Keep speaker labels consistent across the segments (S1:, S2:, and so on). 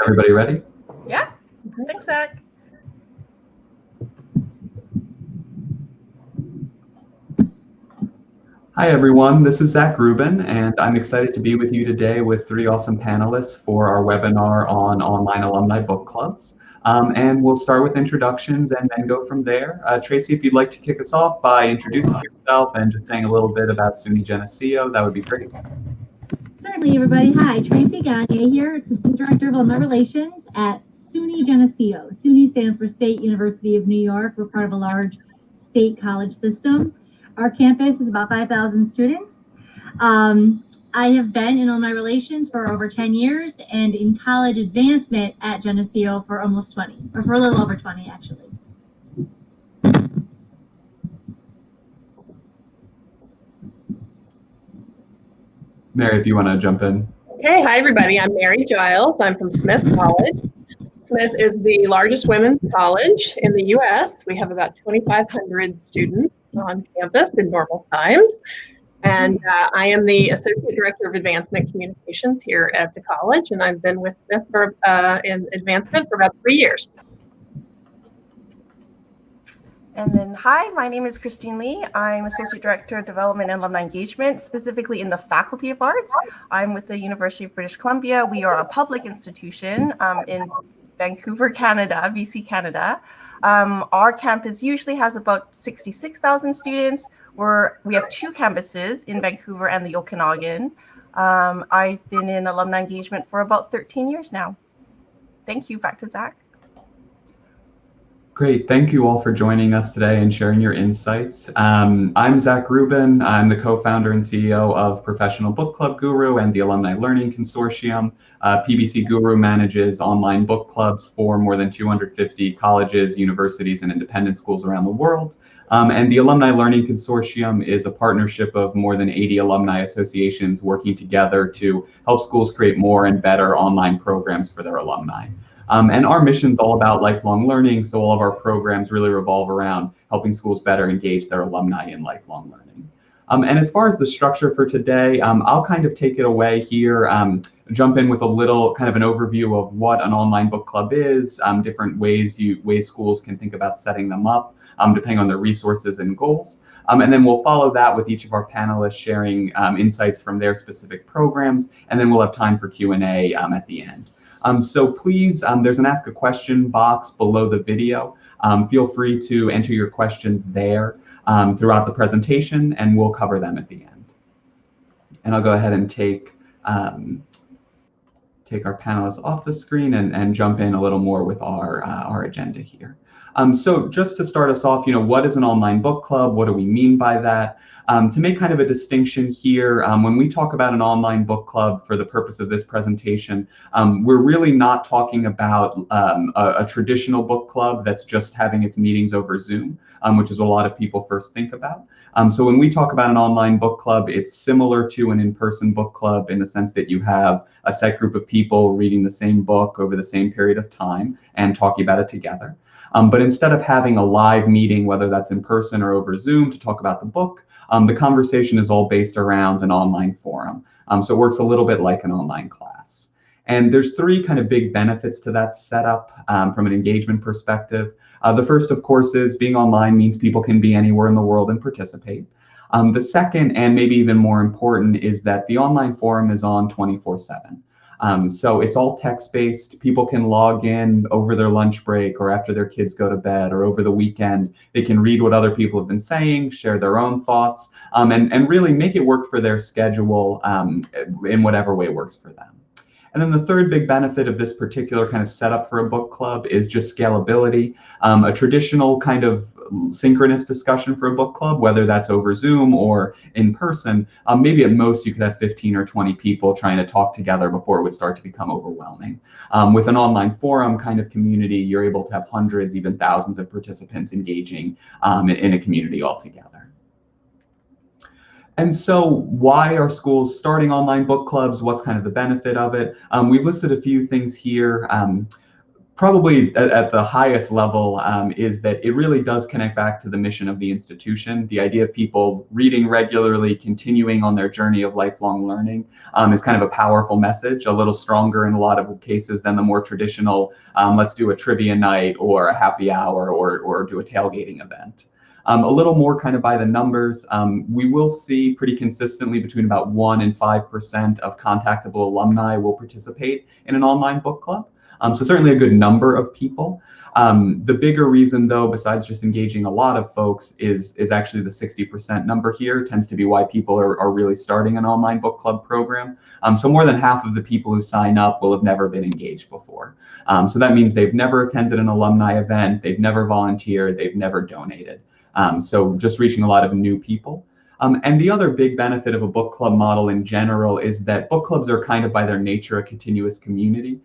S1: Everybody ready?
S2: Yeah, thanks, Zach.
S1: Hi, everyone. This is Zach Rubin, and I'm excited to be with you today with three awesome panelists for our webinar on online alumni book clubs. And we'll start with introductions and then go from there. Tracy, if you'd like to kick us off by introducing yourself and just saying a little bit about SUNY Geneseo, that would be great.
S3: Certainly, everybody. Hi, Tracy Gagne here, Assistant Director of Alumni Relations at SUNY Geneseo. SUNY stands for State University of New York. We're part of a large state college system. Our campus is about 5,000 students. I have been in Alumni Relations for over 10 years and in college advancement at Geneseo for almost 20, or for a little over 20, actually.
S1: Mary, if you want to jump in.
S2: Okay, hi everybody. I'm Mary Giles. I'm from Smith College. Smith is the largest women's college in the U.S. We have about 2,500 students on campus in normal times. And I am the Associate Director of Advancement Communications here at the college, and I've been with Smith for, in advancement for about 3 years.
S4: And then, hi, my name is Christine Lee. I'm Associate Director of Development and Alumni Engagement, specifically in the Faculty of Arts. I'm with the University of British Columbia. We are a public institution in Vancouver, Canada, BC, Canada. Our campus usually has about 66,000 students. We have two campuses in Vancouver and the Okanagan. I've been in alumni engagement for about 13 years now. Thank you. Back to Zach.
S1: Great. Thank you all for joining us today and sharing your insights. I'm Zach Rubin. I'm the co-founder and CEO of Professional Book Club Guru and the Alumni Learning Consortium. PBC Guru manages online book clubs for more than 250 colleges, universities, and independent schools around the world. And the Alumni Learning Consortium is a partnership of more than 80 alumni associations working together to help schools create more and better online programs for their alumni. And our mission is all about lifelong learning, so all of our programs really revolve around helping schools better engage their alumni in lifelong learning. And as far as the structure for today, I'll kind of take it away here, jump in with a little kind of an overview of what an online book club is, different ways schools can think about setting them up, depending on their resources and goals. And then we'll follow that with each of our panelists sharing insights from their specific programs, and then we'll have time for Q&A at the end. So please, there's an ask a question box below the video. Feel free to enter your questions there throughout the presentation, and we'll cover them at the end. And I'll go ahead and take our panelists off the screen and jump in a little more with our agenda here. So just to start us off, what is an online book club? What do we mean by that? To make kind of a distinction here, when we talk about an online book club for the purpose of this presentation, we're really not talking about a traditional book club that's just having its meetings over Zoom, which is what a lot of people first think about. So when we talk about an online book club, it's similar to an in-person book club in the sense that you have a set group of people reading the same book over the same period of time and talking about it together. But instead of having a live meeting, whether that's in person or over Zoom to talk about the book, the conversation is all based around an online forum. So it works a little bit like an online class. And there's three kind of big benefits to that setup from an engagement perspective. The first, of course, is being online means people can be anywhere in the world and participate. The second, and maybe even more important, is that the online forum is on 24/7. So it's all text-based. People can log in over their lunch break or after their kids go to bed or over the weekend. They can read what other people have been saying, share their own thoughts, and really make it work for their schedule in whatever way works for them. And then the third big benefit of this particular kind of setup for a book club is just scalability. A traditional kind of synchronous discussion for a book club, whether that's over Zoom or in person, maybe at most you could have 15 or 20 people trying to talk together before it would start to become overwhelming. With an online forum kind of community, you're able to have hundreds, even thousands of participants engaging in a community altogether. And so why are schools starting online book clubs? What's kind of the benefit of it? We've listed a few things here. probably at the highest level is that it really does connect back to the mission of the institution. The idea of people reading regularly, continuing on their journey of lifelong learning is kind of a powerful message, a little stronger in a lot of cases than the more traditional, let's do a trivia night or a happy hour or do a tailgating event. A little more kind of by the numbers, we will see pretty consistently between about 1% and 5% of contactable alumni will participate in an online book club. So certainly a good number of people. The bigger reason, though, besides just engaging a lot of folks, is actually the 60% number here. It tends to be why people are really starting an online book club program. So more than half of the people who sign up will have never been engaged before. So that means they've never attended an alumni event, they've never volunteered, they've never donated. So just reaching a lot of new people. And the other big benefit of a book club model in general is that book clubs are kind of by their nature a continuous community.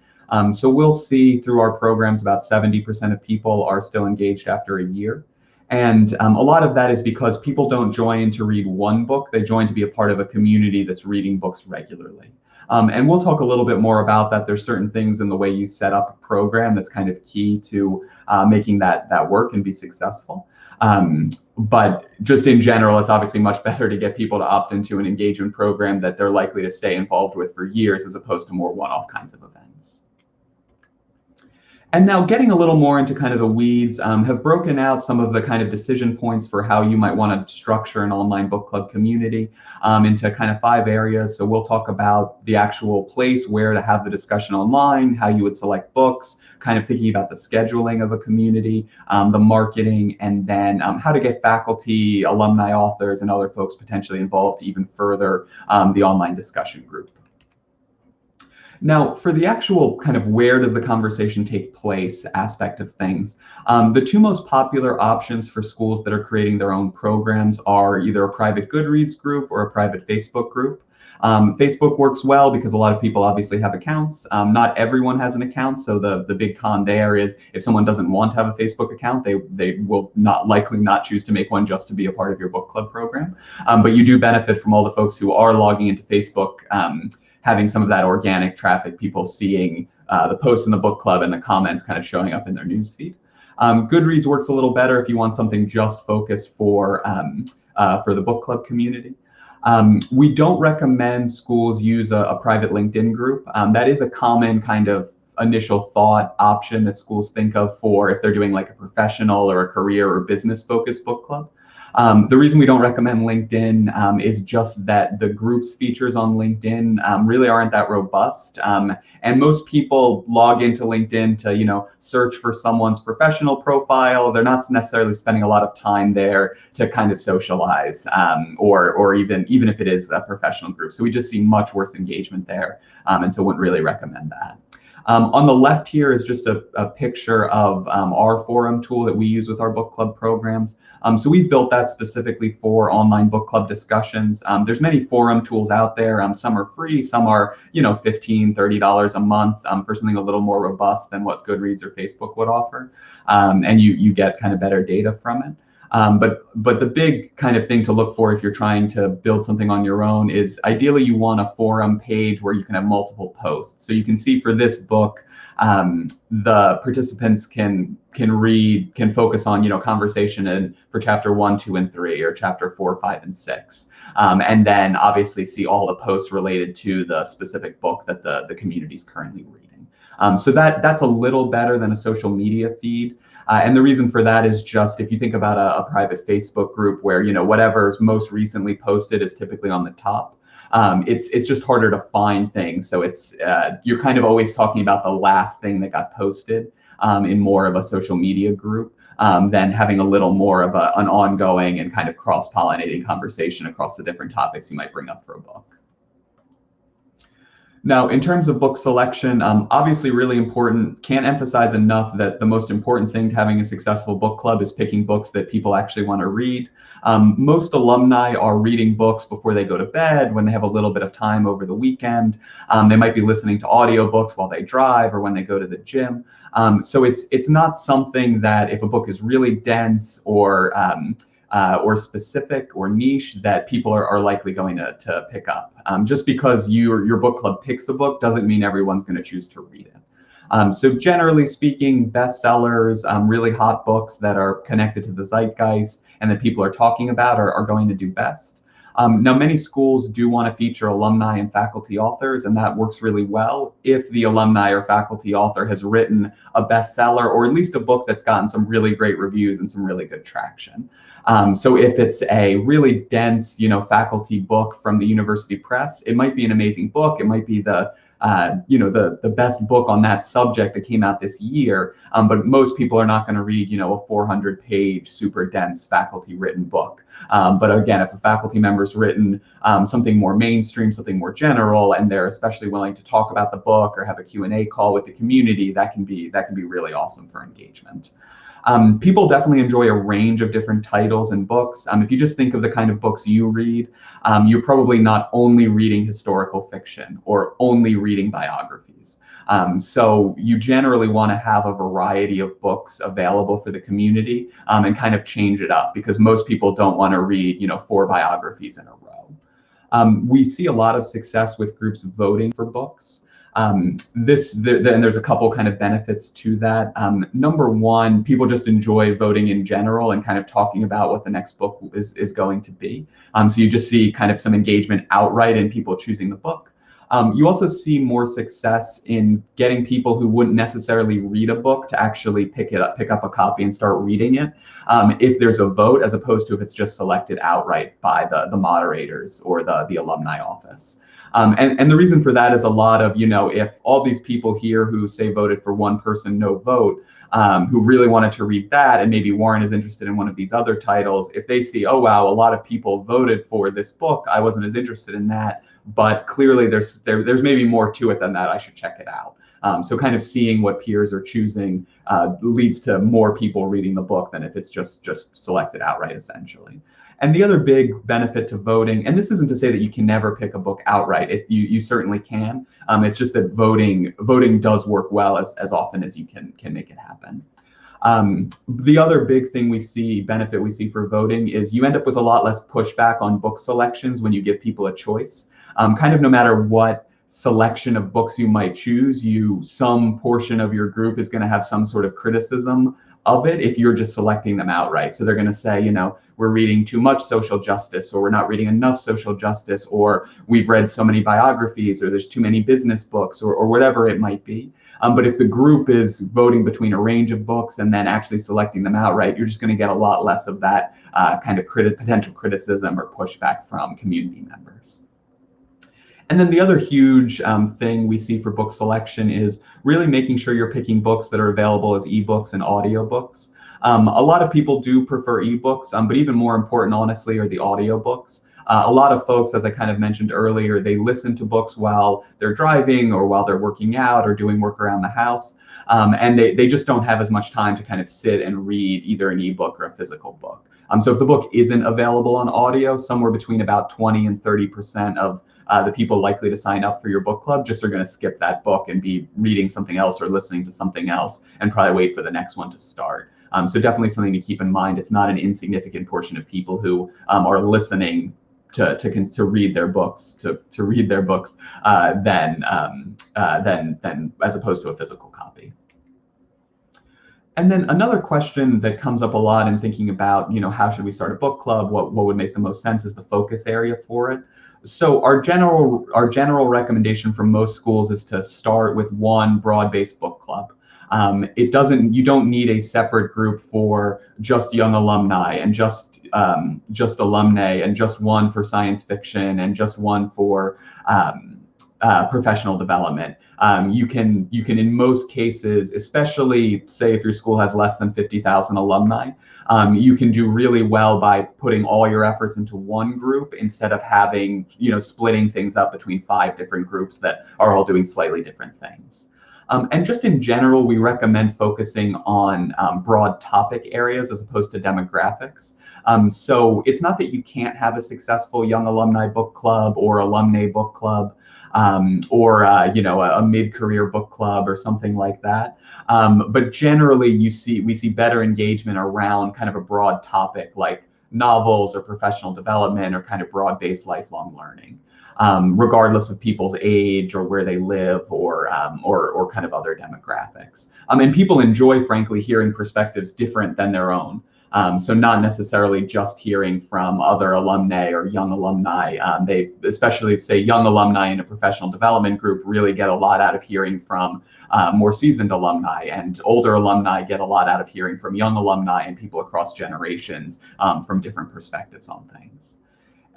S1: So we'll see through our programs about 70% of people are still engaged after a year. And a lot of that is because people don't join to read one book, they join to be a part of a community that's reading books regularly. And we'll talk a little bit more about that. There's certain things in the way you set up a program that's kind of key to making that work and be successful. But just in general, it's obviously much better to get people to opt into an engagement program that they're likely to stay involved with for years as opposed to more one-off kinds of events. And now getting a little more into kind of the weeds, have broken out some of the kind of decision points for how you might want to structure an online book club community into kind of 5 areas. So we'll talk about the actual place where to have the discussion online, how you would select books, kind of thinking about the scheduling of a community, the marketing, and then how to get faculty, alumni, authors, and other folks potentially involved to even further the online discussion group. Now, for the actual kind of where does the conversation take place aspect of things, the 2 most popular options for schools that are creating their own programs are either a private Goodreads group or a private Facebook group. Facebook works well because a lot of people obviously have accounts. Not everyone has an account, so the big con there is if someone doesn't want to have a Facebook account, they will likely not choose to make one just to be a part of your book club program. But you do benefit from all the folks who are logging into Facebook, having some of that organic traffic, people seeing the posts in the book club and the comments kind of showing up in their newsfeed. Goodreads works a little better if you want something just focused for the book club community. We don't recommend schools use a private LinkedIn group. That is a common kind of initial thought option that schools think of for if they're doing like a professional or a career or business focused book club. The reason we don't recommend LinkedIn is just that the groups features on LinkedIn really aren't that robust. And most people log into LinkedIn to, search for someone's professional profile. They're not necessarily spending a lot of time there to kind of socialize or even if it is a professional group. So we just see much worse engagement there. And so wouldn't really recommend that. On the left here is just a picture of our forum tool that we use with our book club programs. So we've built that specifically for online book club discussions. There's many forum tools out there. Some are free, some are $15, $30 a month for something a little more robust than what Goodreads or Facebook would offer. And you get kind of better data from it. But the big kind of thing to look for if you're trying to build something on your own is ideally you want a forum page where you can have multiple posts. So you can see for this book, the participants can focus on conversation for chapter 1, 2, and 3, or chapter 4, 5, and 6, and then obviously see all the posts related to the specific book that the community is currently reading. So that's a little better than a social media feed. And the reason for that is just if you think about a private Facebook group where whatever's most recently posted is typically on the top. It's just harder to find things. So it's you're kind of always talking about the last thing that got posted in more of a social media group than having a little more of an ongoing and kind of cross-pollinating conversation across the different topics you might bring up for a book. Now, in terms of book selection, obviously really important. Can't emphasize enough that the most important thing to having a successful book club is picking books that people actually want to read. Most alumni are reading books before they go to bed, when they have a little bit of time over the weekend. They might be listening to audiobooks while they drive or when they go to the gym. So it's not something that if a book is really dense or specific or niche that people are likely going to pick up. Just because your book club picks a book doesn't mean everyone's going to choose to read it. So generally speaking, bestsellers, really hot books that are connected to the zeitgeist and that people are talking about are going to do best. Now, many schools do want to feature alumni and faculty authors, and that works really well if the alumni or faculty author has written a bestseller or at least a book that's gotten some really great reviews and some really good traction. So if it's a really dense, faculty book from the university press, it might be an amazing book. It might be the best book on that subject that came out this year. But most people are not going to read, a 400-page, super dense faculty written book. But again, if a faculty member's written something more mainstream, something more general, and they're especially willing to talk about the book or have a Q&A call with the community, that can be really awesome for engagement. People definitely enjoy a range of different titles and books. If you just think of the kind of books you read, you're probably not only reading historical fiction or only reading biographies. So you generally want to have a variety of books available for the community and kind of change it up, because most people don't want to read, 4 biographies in a row. We see a lot of success with groups voting for books. Then there's a couple kind of benefits to that. Number one, people just enjoy voting in general and kind of talking about what the next book is going to be. So you just see kind of some engagement outright in people choosing the book. You also see more success in getting people who wouldn't necessarily read a book to actually pick up a copy and start reading it, if there's a vote, as opposed to if it's just selected outright by the moderators or the alumni office. And the reason for that is a lot of, if all these people here who say voted for one person, no vote, who really wanted to read that, and maybe Warren is interested in one of these other titles, if they see, oh, wow, a lot of people voted for this book, I wasn't as interested in that, but clearly there's maybe more to it than that, I should check it out. So kind of seeing what peers are choosing leads to more people reading the book than if it's just selected outright, essentially. And the other big benefit to voting, and this isn't to say that you can never pick a book outright, you certainly can. It's just that voting does work well as often as you can make it happen. The other big benefit we see for voting is you end up with a lot less pushback on book selections when you give people a choice. Kind of no matter what selection of books you might choose, some portion of your group is going to have some sort of criticism of it if you're just selecting them outright. So they're going to say, we're reading too much social justice, or we're not reading enough social justice, or we've read so many biographies, or there's too many business books, or whatever it might be. But if the group is voting between a range of books and then actually selecting them outright, you're just going to get a lot less of that kind of potential criticism or pushback from community members. And then the other huge thing we see for book selection is really making sure you're picking books that are available as ebooks and audiobooks. A lot of people do prefer ebooks, but even more important, honestly, are the audiobooks. A lot of folks, as I kind of mentioned earlier, they listen to books while they're driving or while they're working out or doing work around the house. And they just don't have as much time to kind of sit and read either an ebook or a physical book. So if the book isn't available on audio, somewhere between about 20 and 30% of the people likely to sign up for your book club just are going to skip that book and be reading something else or listening to something else and probably wait for the next one to start. So definitely something to keep in mind. It's not an insignificant portion of people who are listening to read their books, than as opposed to a physical copy. And then another question that comes up a lot in thinking about, how should we start a book club? What would make the most sense is the focus area for it. So our general recommendation from most schools is to start with one broad-based book club. You don't need a separate group for just young alumni and just alumni and just one for science fiction and just one for professional development. You can in most cases, especially say if your school has less than 50,000 alumni, you can do really well by putting all your efforts into one group instead of having, splitting things up between 5 different groups that are all doing slightly different things. And just in general, we recommend focusing on broad topic areas as opposed to demographics. So it's not that you can't have a successful young alumni book club or alumni book club, or a mid-career book club or something like that. But generally, we see better engagement around kind of a broad topic like novels or professional development or kind of broad-based lifelong learning. regardless of people's age or where they live or kind of other demographics. And people enjoy, frankly, hearing perspectives different than their own. So not necessarily just hearing from other alumni or young alumni. They, especially say young alumni in a professional development group, really get a lot out of hearing from more seasoned alumni, and older alumni get a lot out of hearing from young alumni and people across generations from different perspectives on things.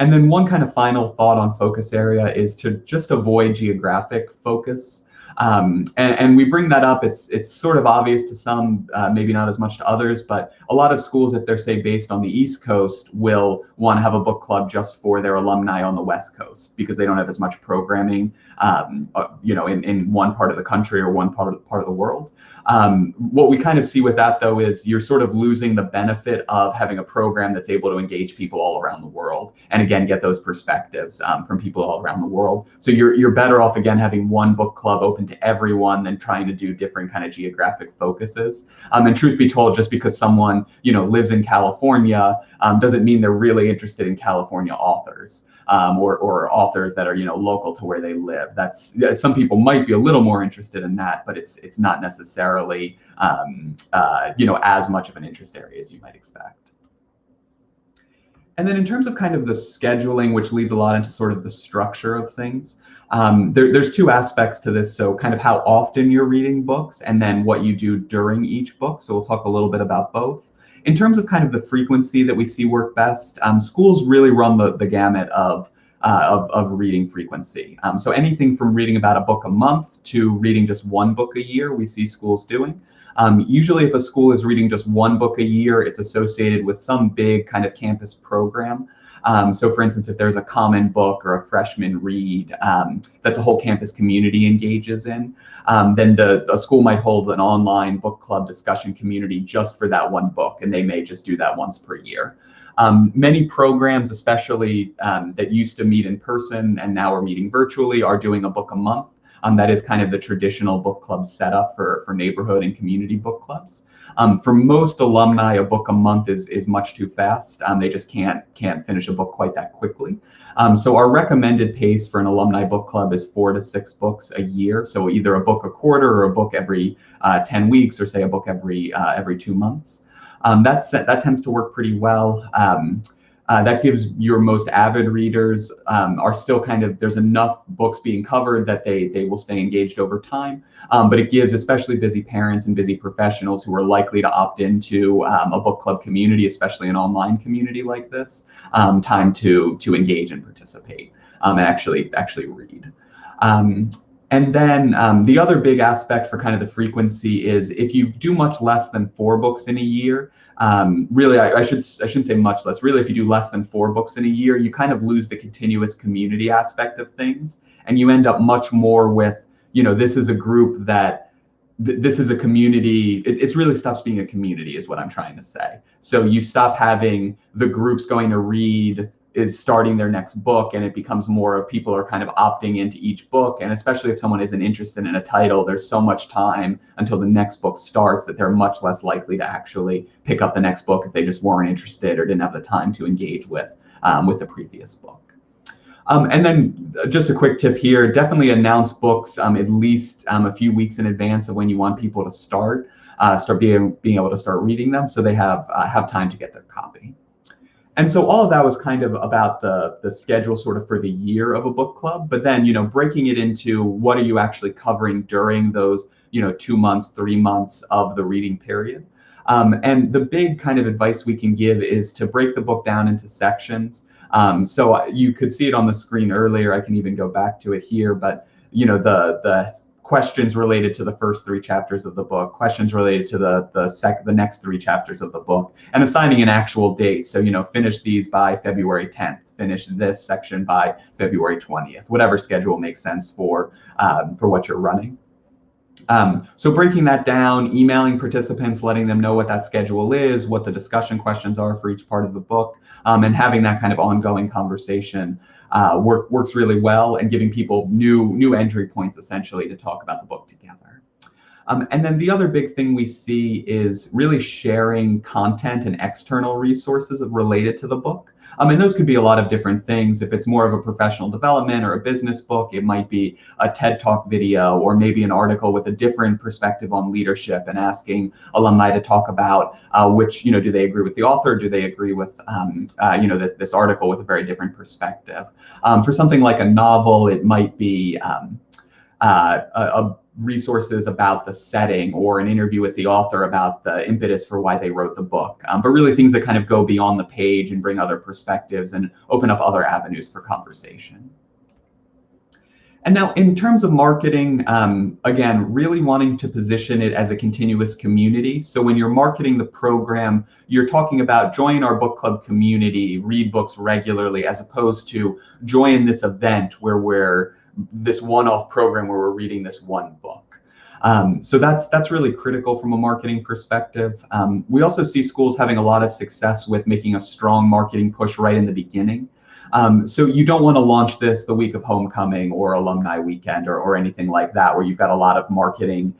S1: And then one kind of final thought on focus area is to just avoid geographic focus. And we bring that up, it's sort of obvious to some, maybe not as much to others, but a lot of schools, if they're say based on the East Coast, will want to have a book club just for their alumni on the West Coast because they don't have as much programming, in one part of the country or one part of the world. What we kind of see with that, though, is you're sort of losing the benefit of having a program that's able to engage people all around the world, and again, get those perspectives from people all around the world. So you're better off, again, having one book club open to everyone than trying to do different kind of geographic focuses. And truth be told, just because someone lives in California doesn't mean they're really interested in California authors. Or authors that are local to where they live. That's, some people might be a little more interested in that, but it's not necessarily as much of an interest area as you might expect. And then in terms of kind of the scheduling, which leads a lot into sort of the structure of things, there's two aspects to this. So kind of how often you're reading books, and then what you do during each book. So we'll talk a little bit about both. In terms of kind of the frequency that we see work best, schools really run the gamut of reading frequency. So anything from reading about a book a month to reading just one book a year, we see schools doing. Usually if a school is reading just one book a year, it's associated with some big kind of campus program. So for instance, if there's a common book or a freshman read that the whole campus community engages in, then a school might hold an online book club discussion community just for that one book, and they may just do that once per year. Many programs, especially that used to meet in person and now are meeting virtually, are doing a book a month. That is kind of the traditional book club setup for neighborhood and community book clubs. For most alumni, a book a month is much too fast. They just can't finish a book quite that quickly. So our recommended pace for an alumni book club is 4 to 6 books a year. So either a book a quarter or a book every 10 weeks, or say a book every 2 months. That tends to work pretty well. That gives your most avid readers are still kind of, there's enough books being covered that they will stay engaged over time. But it gives especially busy parents and busy professionals who are likely to opt into a book club community, especially an online community like this, time to engage and participate and actually read. And then the other big aspect for kind of the frequency is if you do much less than 4 books in a year, really, I shouldn't say much less, really, if you do less than 4 books in a year, you kind of lose the continuous community aspect of things. And you end up much more with, this is a group that, this is a community, it really stops being a community is what I'm trying to say. So you stop having the groups going to read is starting their next book, and it becomes more of people are kind of opting into each book. And especially if someone isn't interested in a title, there's so much time until the next book starts that they're much less likely to actually pick up the next book if they just weren't interested or didn't have the time to engage with the previous book. And then just a quick tip here, definitely announce books at least a few weeks in advance of when you want people to start being able to start reading them, so they have time to get their copy. And so all of that was kind of about the schedule sort of for the year of a book club, but then, breaking it into what are you actually covering during those, 2 months, 3 months of the reading period. And the big kind of advice we can give is to break the book down into sections. So you could see it on the screen earlier. I can even go back to it here, but, the questions related to the first 3 chapters of the book, questions related to the next 3 chapters of the book, and assigning an actual date. So, finish these by February 10th, finish this section by February 20th, whatever schedule makes sense for what you're running. So breaking that down, emailing participants, letting them know what that schedule is, what the discussion questions are for each part of the book, and having that kind of ongoing conversation works really well, and giving people new entry points essentially to talk about the book together. And then the other big thing we see is really sharing content and external resources related to the book. And those could be a lot of different things. If it's more of a professional development or a business book, it might be a TED Talk video, or maybe an article with a different perspective on leadership and asking alumni to talk about which, do they agree with the author? Do they agree with, this article with a very different perspective? For something like a novel, it might be resources about the setting, or an interview with the author about the impetus for why they wrote the book. But really things that kind of go beyond the page and bring other perspectives and open up other avenues for conversation. And now in terms of marketing, again, really wanting to position it as a continuous community. So when you're marketing the program, you're talking about join our book club community, read books regularly, as opposed to join this event where we're this one-off program where we're reading this one book. So that's really critical from a marketing perspective. We also see schools having a lot of success with making a strong marketing push right in the beginning. So you don't want to launch this the week of homecoming or alumni weekend or anything like that, where you've got a lot of marketing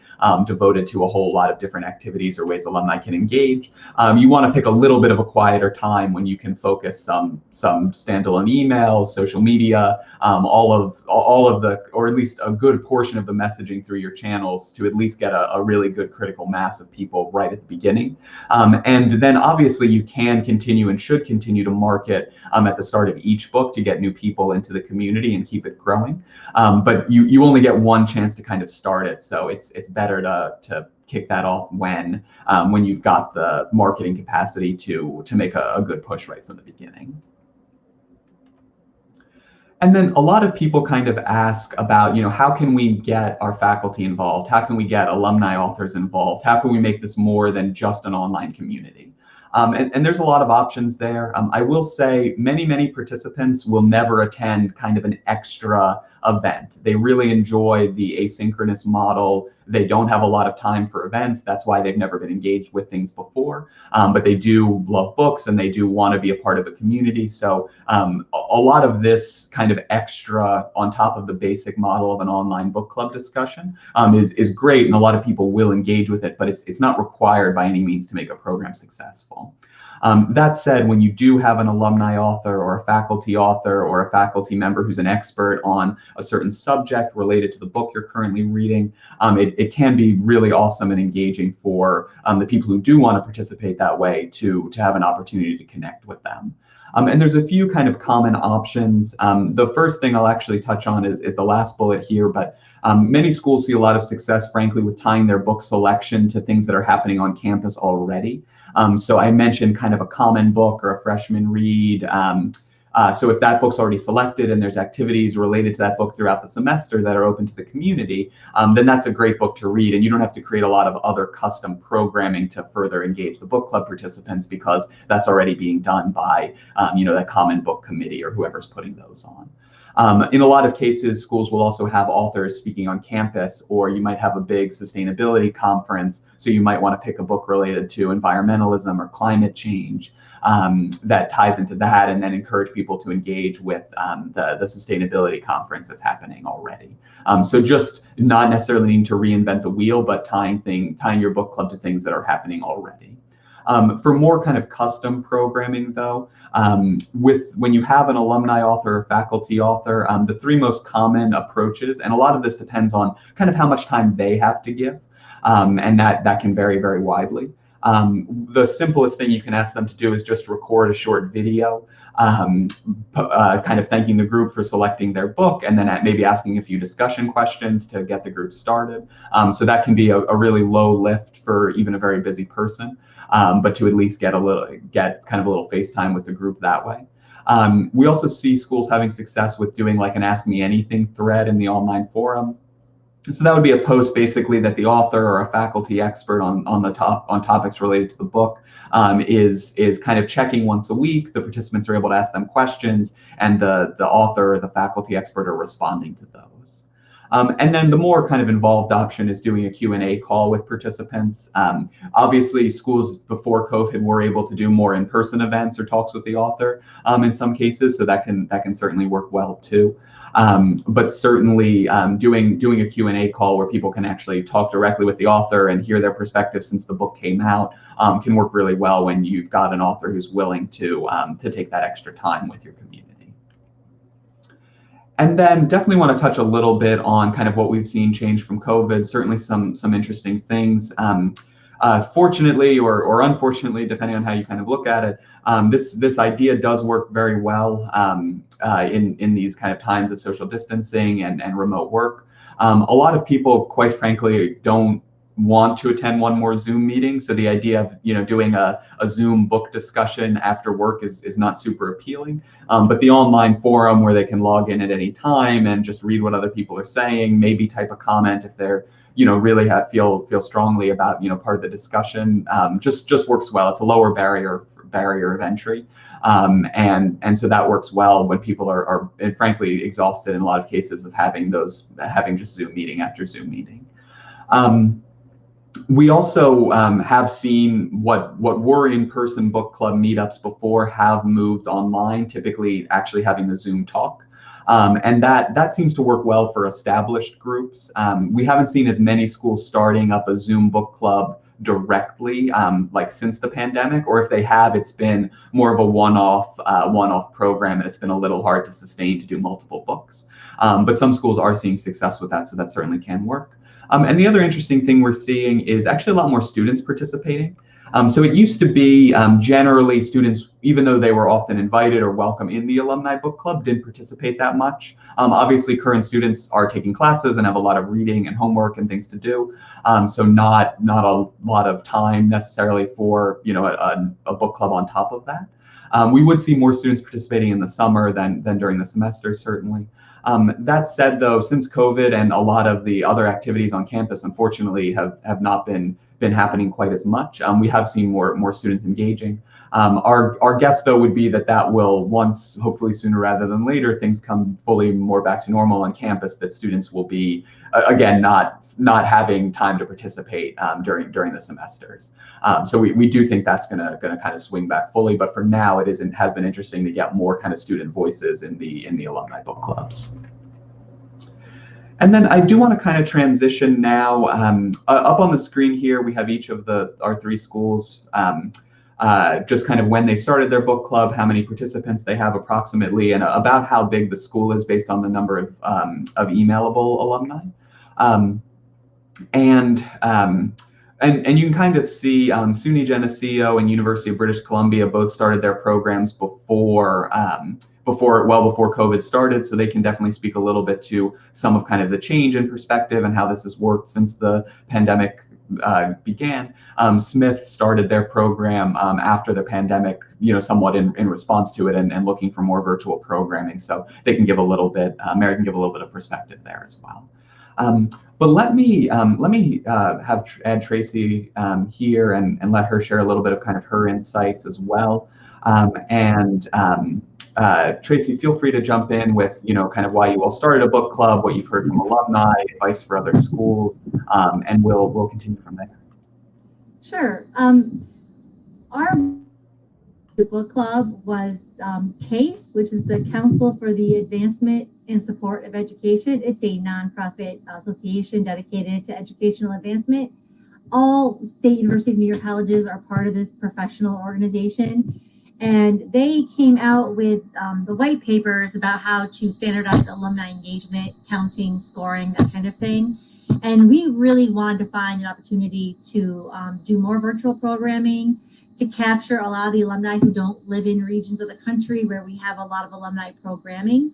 S1: devoted to a whole lot of different activities or ways alumni can engage. You want to pick a little bit of a quieter time when you can focus some standalone emails, social media, all of the, or at least a good portion of the messaging through your channels to at least get a really good critical mass of people right at the beginning. And then obviously you can continue and should continue to market at the start of each book to get new people into the community and keep it growing. But you only get one chance to kind of start it. So it's better to kick that off when you've got the marketing capacity to make a good push right from the beginning. And then a lot of people kind of ask about, how can we get our faculty involved? How can we get alumni authors involved? How can we make this more than just an online community? And there's a lot of options there. I will say many participants will never attend kind of an extra event. They really enjoy the asynchronous model. They don't have a lot of time for events. That's why they've never been engaged with things before. But they do love books and they do want to be a part of a community. So a lot of this kind of extra on top of the basic model of an online book club discussion is great. And a lot of people will engage with it, but it's not required by any means to make a program successful. That said, when you do have an alumni author or a faculty member who's an expert on a certain subject related to the book you're currently reading, it can be really awesome and engaging for the people who do want to participate that way to have an opportunity to connect with them. And there's a few kind of common options. The first thing I'll actually touch on is the last bullet here, but many schools see a lot of success, frankly, with tying their book selection to things that are happening on campus already. So I mentioned kind of a common book or a freshman read. So if that book's already selected and there's activities related to that book throughout the semester that are open to the community, then that's a great book to read. And you don't have to create a lot of other custom programming to further engage the book club participants because that's already being done by, that common book committee or whoever's putting those on. In a lot of cases, schools will also have authors speaking on campus, or you might have a big sustainability conference. So you might want to pick a book related to environmentalism or climate change that ties into that, and then encourage people to engage with the sustainability conference that's happening already. So just not necessarily needing to reinvent the wheel, but tying your book club to things that are happening already. For more kind of custom programming, though, when you have an alumni author or faculty author, the three most common approaches, and a lot of this depends on kind of how much time they have to give, and that can vary very widely. The simplest thing you can ask them to do is just record a short video, kind of thanking the group for selecting their book, and then maybe asking a few discussion questions to get the group started. So that can be a really low lift for even a very busy person. But to at least get kind of a little FaceTime with the group that way. We also see schools having success with doing like an Ask Me Anything thread in the online forum. So that would be a post basically that the author or a faculty expert on topics related to the book is kind of checking once a week. The participants are able to ask them questions, and the author or the faculty expert are responding to those. And then the more kind of involved option is doing a Q&A call with participants. Obviously, schools before COVID were able to do more in-person events or talks with the author in some cases, so that can certainly work well too. But certainly doing a Q&A call where people can actually talk directly with the author and hear their perspective since the book came out can work really well when you've got an author who's willing to take that extra time with your community. And then definitely want to touch a little bit on kind of what we've seen change from COVID, certainly some interesting things. Fortunately or unfortunately, depending on how you kind of look at it, this idea does work very well in these kind of times of social distancing and remote work. A lot of people, quite frankly, don't want to attend one more Zoom meeting. So the idea of doing a Zoom book discussion after work is not super appealing. But the online forum where they can log in at any time and just read what other people are saying, maybe type a comment if they're really feel strongly about part of the discussion, just works well. It's a lower barrier of entry. And so that works well when people are frankly exhausted in a lot of cases of having just Zoom meeting after Zoom meeting. We also have seen what were in-person book club meetups before have moved online, typically actually having the Zoom talk. And that seems to work well for established groups. We haven't seen as many schools starting up a Zoom book club directly, like since the pandemic, or if they have, it's been more of a one-off program, and it's been a little hard to sustain to do multiple books. But some schools are seeing success with that, so that certainly can work. And the other interesting thing we're seeing is actually a lot more students participating. So it used to be generally students, even though they were often invited or welcome in the Alumni Book Club, didn't participate that much. Obviously, current students are taking classes and have a lot of reading and homework and things to do. So not a lot of time necessarily for a book club on top of that. We would see more students participating in the summer than during the semester, certainly. That said, though, since COVID and a lot of the other activities on campus, unfortunately, have not been happening quite as much, we have seen more students engaging. Our guess, though, would be that will, once, hopefully sooner rather than later, things come fully more back to normal on campus, that students will be, again, not having time to participate during the semesters. So we do think that's gonna kind of swing back fully, but for now has been interesting to get more kind of student voices in the alumni book clubs. And then I do want to kind of transition now. Up on the screen here, we have each of our three schools, just kind of when they started their book club, how many participants they have approximately, and about how big the school is based on the number of emailable alumni. And you can kind of see SUNY Geneseo and University of British Columbia both started their programs before COVID started, so they can definitely speak a little bit to some of kind of the change in perspective and how this has worked since the pandemic began. Smith started their program after the pandemic, somewhat in response to it and looking for more virtual programming, so they can give a little bit, Mary can give a little bit of perspective there as well. But let me add Tracy here and let her share a little bit of kind of her insights as well. Tracy, feel free to jump in with kind of why you all started a book club, what you've heard from alumni, advice for other schools, and we'll continue from there.
S3: Sure. Our book club was CASE, which is the Council for the Advancement and Support of Education. It's a nonprofit association dedicated to educational advancement. All State University of New York colleges are part of this professional organization. And they came out with the white papers about how to standardize alumni engagement, counting, scoring, that kind of thing. And we really wanted to find an opportunity to do more virtual programming, to capture a lot of the alumni who don't live in regions of the country where we have a lot of alumni programming.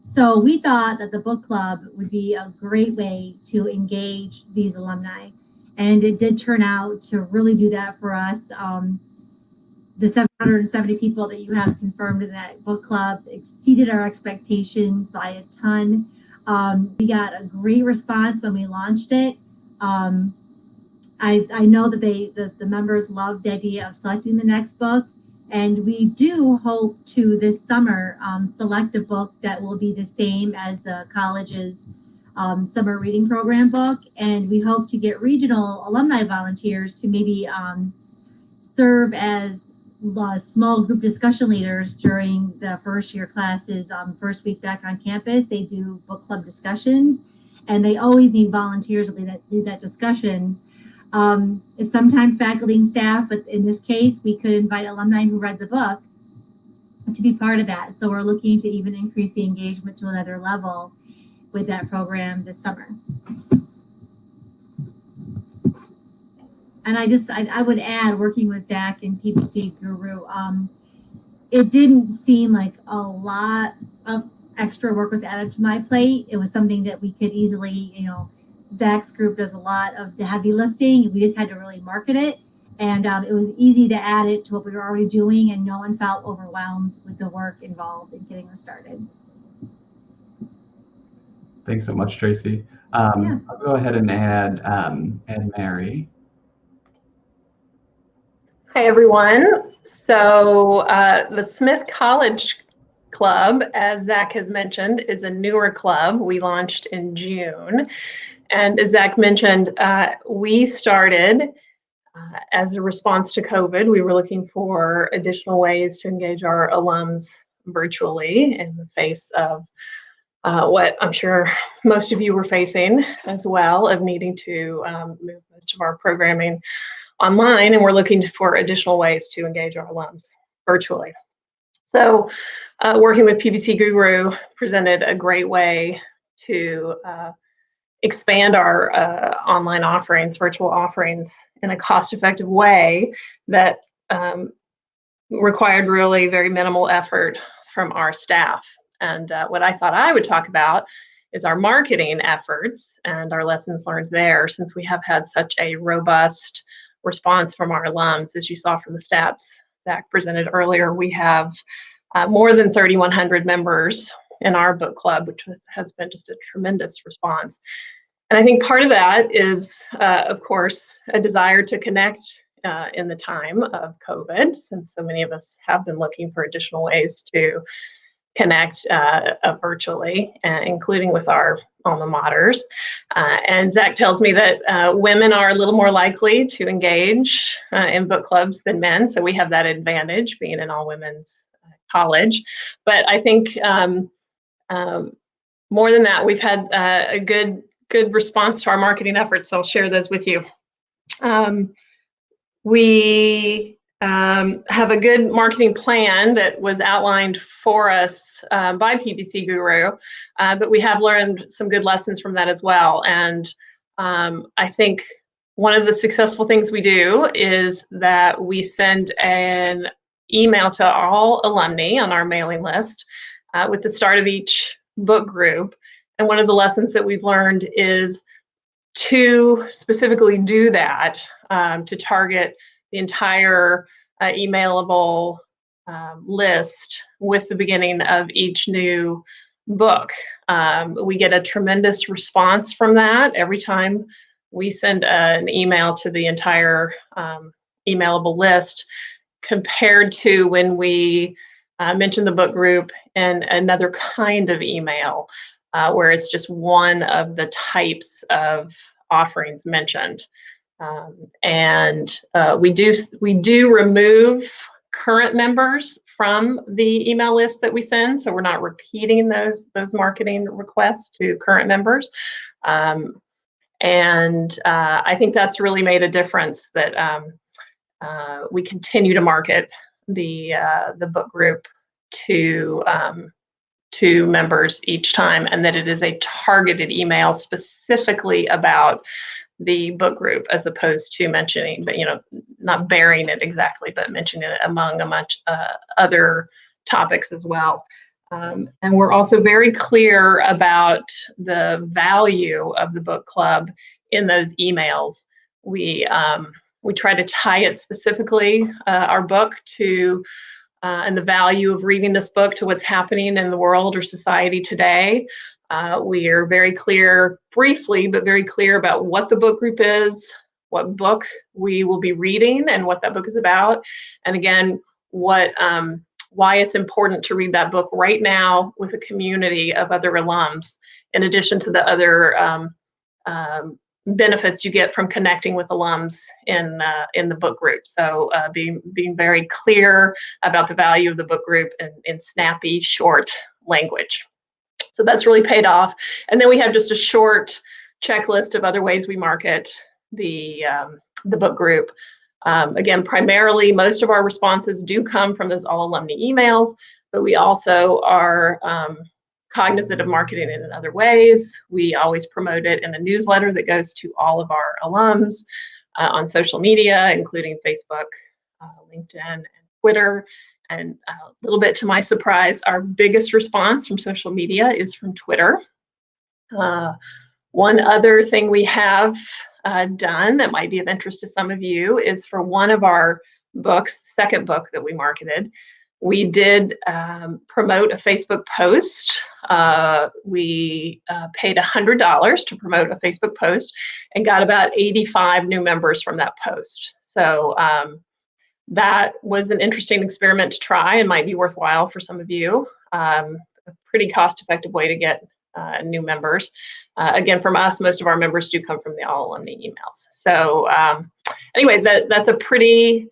S3: So we thought that the book club would be a great way to engage these alumni. And it did turn out to really do that for us. The 770 people that you have confirmed in that book club exceeded our expectations by a ton. We got a great response when we launched it. I know that the members love the idea of selecting the next book, and we do hope to this summer select a book that will be the same as the college's summer reading program book, and we hope to get regional alumni volunteers to maybe serve as small group discussion leaders during the first year classes. First week back on campus, they do book club discussions, and they always need volunteers to lead that discussions. It's sometimes faculty and staff, but in this case, we could invite alumni who read the book to be part of that. So we're looking to even increase the engagement to another level with that program this summer. And I would add, working with Zach and PBC Guru, it didn't seem like a lot of extra work was added to my plate. It was something that we could easily, Zach's group does a lot of the heavy lifting. We just had to really market it. And it was easy to add it to what we were already doing, and no one felt overwhelmed with the work involved in getting us started.
S1: Thanks so much, Tracy. I'll go ahead and add Mary.
S2: Hi, everyone. So the Smith College Club, as Zach has mentioned, is a newer club. We launched in June. And as Zach mentioned, we started as a response to COVID. We were looking for additional ways to engage our alums virtually in the face of what I'm sure most of you were facing as well, of needing to move most of our programming online, and we're looking for additional ways to engage our alums virtually. So working with PBC Guru presented a great way to expand our online offerings, virtual offerings, in a cost-effective way that required really very minimal effort from our staff. And what I thought I would talk about is our marketing efforts and our lessons learned there, since we have had such a robust response from our alums. As you saw from the stats Zach presented earlier, we have more than 3,100 members in our book club, which has been just a tremendous response. And I think part of that is, of course, a desire to connect in the time of COVID, since so many of us have been looking for additional ways to connect virtually, including with our alma maters. And Zach tells me that women are a little more likely to engage in book clubs than men, so we have that advantage being an all-women's college. But I think more than that, we've had a good response to our marketing efforts, so I'll share those with you. We have a good marketing plan that was outlined for us by PBC Guru, but we have learned some good lessons from that as well. And I think one of the successful things we do is that we send an email to all alumni on our mailing list with the start of each book group. And one of the lessons that we've learned is to specifically do that, to target the entire emailable list with the beginning of each new book. We get a tremendous response from that every time we send an email to the entire emailable list, compared to when we mention the book group in another kind of email, where it's just one of the types of offerings mentioned. And we do remove current members from the email list that we send, so we're not repeating those marketing requests to current members. And I think that's really made a difference, that we continue to market the book group to members each time, and that it is a targeted email specifically about the book group, as opposed to mentioning, but not bearing it exactly, but mentioning it among a bunch other topics as well. And we're also very clear about the value of the book club in those emails. We try to tie it specifically, our book, to and the value of reading this book to what's happening in the world or society today. We are very clear, briefly, but very clear about what the book group is, what book we will be reading, and what that book is about. And again, why it's important to read that book right now with a community of other alums, in addition to the other benefits you get from connecting with alums in the book group. So being very clear about the value of the book group in snappy, short language. So that's really paid off. And then we have just a short checklist of other ways we market the book group. Again, primarily, most of our responses do come from those all alumni emails, but we also are cognizant of marketing it in other ways. We always promote it in a newsletter that goes to all of our alums on social media, including Facebook, LinkedIn, and Twitter. And a little bit to my surprise, our biggest response from social media is from Twitter. One other thing we have done that might be of interest to some of you is for one of our books, the second book that we marketed, we did promote a Facebook post. We paid $100 to promote a Facebook post and got about 85 new members from that post. So that was an interesting experiment to try and might be worthwhile for some of you. A pretty cost-effective way to get new members. Again, from us, most of our members do come from the all alumni emails. So anyway, that's a pretty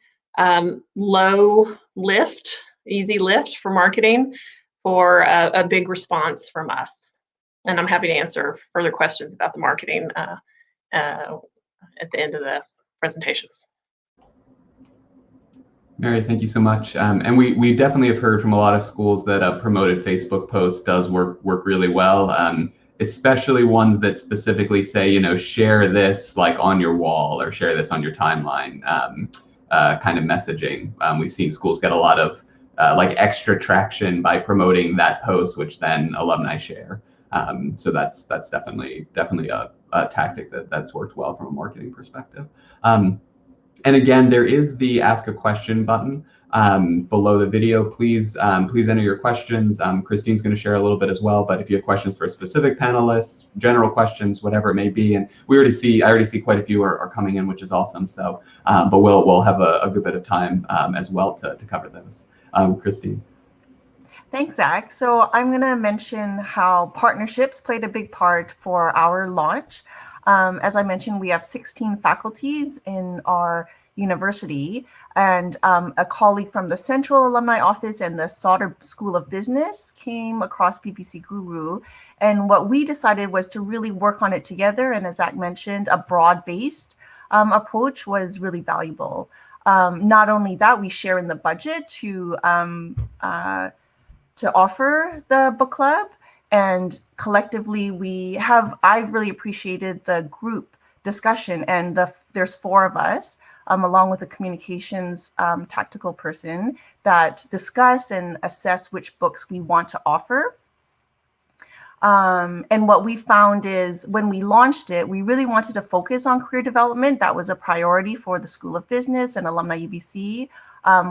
S2: low lift, easy lift for marketing for a big response from us. And I'm happy to answer further questions about the marketing at the end of the presentations.
S1: Mary, thank you so much. And we definitely have heard from a lot of schools that a promoted Facebook post does work really well, especially ones that specifically say, you know, share this like on your wall or share this on your timeline kind of messaging. We've seen schools get a lot of like extra traction by promoting that post, which then alumni share. So that's definitely a tactic that's worked well from a marketing perspective. And again, there is the Ask a Question button below the video. Please enter your questions. Christine's going to share a little bit as well, but if you have questions for specific panelists, general questions, whatever it may be, and I already see quite a few are coming in, which is awesome. So, but we'll have a good bit of time as well to cover those. Christine.
S4: Thanks, Zach. So I'm going to mention how partnerships played a big part for our launch. As I mentioned, we have 16 faculties in our university, and a colleague from the Central Alumni Office and the Sauder School of Business came across PPC Guru. And what we decided was to really work on it together. And as Zach mentioned, a broad-based approach was really valuable. Not only that, we share in the budget to offer the book club. And collectively, I've really appreciated the group discussion, and there's 4 of us, along with a communications tactical person, that discuss and assess which books we want to offer. And what we found is when we launched it, we really wanted to focus on career development. That was a priority for the School of Business and Alumni UBC,